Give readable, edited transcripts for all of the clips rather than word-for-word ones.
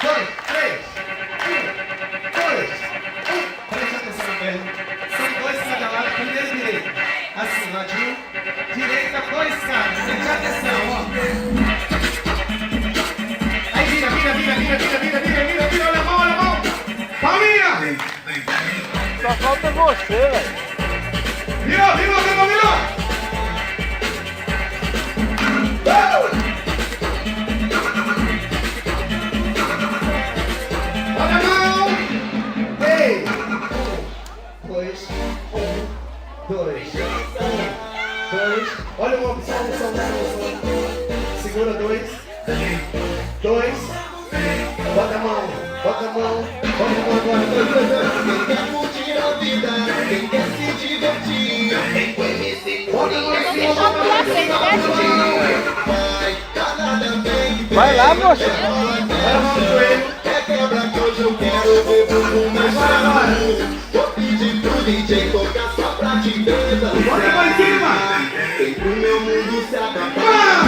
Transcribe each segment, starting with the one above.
dois, três. Dois. Preste atenção no mesmo. São dois cada lado, primeiro e direito. Assim, ladinho. Direita, dois caras. Preste atenção, ó. Aí vira, olha a mão. Palminha! Só falta você, velho. Virou! Olha a mão! Ei! Dois. Dois. Olha uma opção. Segura dois. Bota a mão agora. Quem quer curtir a vida, quem quer se divertir, quem conhece Bota a mão aqui, Vai lá, moça. Olha a mão no joelho. é quebra que hoje eu quero ver bumbum mexendo. Vou pedir pro DJ tocar só pra te ver Bota dançar. pra cima. Vem pro meu mundo se acabar.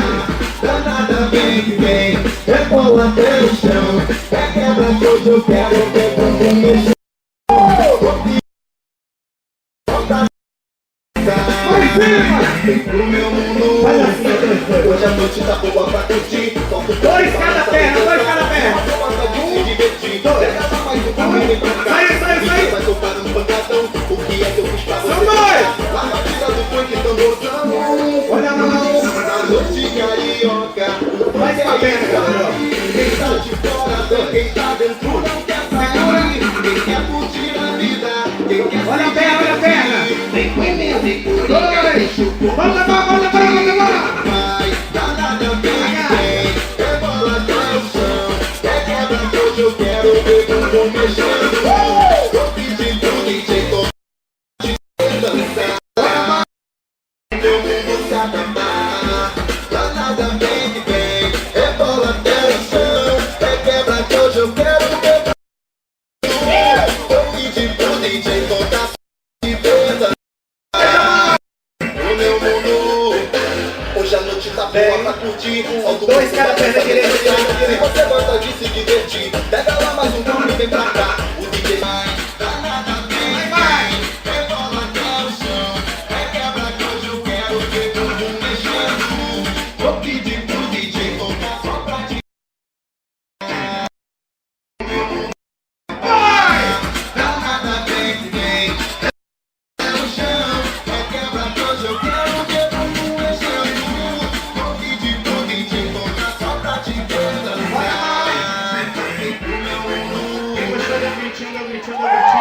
Danada vem que vem, rebola até o chão. É quebra que hoje eu quero ver bumbum mexendo. Vem pro meu mundo. Hoje a noite tá boa pra curtir. Dois cada perna. Sai. Vai tocar um pancadão. O que é que eu fiz pra você? São dois. Lá na tira do funk tamborzão. Olha a mão. Na noite carioca. Vai pra perna, galera. Quem tá de fora, quem tá dentro não quer sair. Quem quer curtir a vida, quem quer Olha a se perna. vem com MS, Bota a mão. vai, danada vem, rebola até o chão. É quebra que hoje eu quero ver bumbum mexendo. Vou pedir pro DJ tocar de dançar. Meu mundo se acabar. Danada vem, rebola até o chão. É quebra que hoje eu quero ver bumbum. Vou pedir pro DJ tocar de dançar. No meu mundo, hoje a noite tá boa pra curtir. Dois cada perna direita. Se você gosta de se divertir, pega lá mais um copo e vem pra cá. O DJ vai, danada vem, rebola até o chão. É quebra que hoje eu quero ver bumbum mexendo. Vou pedir pro DJ tocar só pra te danada vem, até o chão. É quebra que hoje eu quero ver bumbum mexendo. Vou pedir pro DJ tocar só pra te ver dançar. Vem pro meu mundo. Quem gostou da gritinho,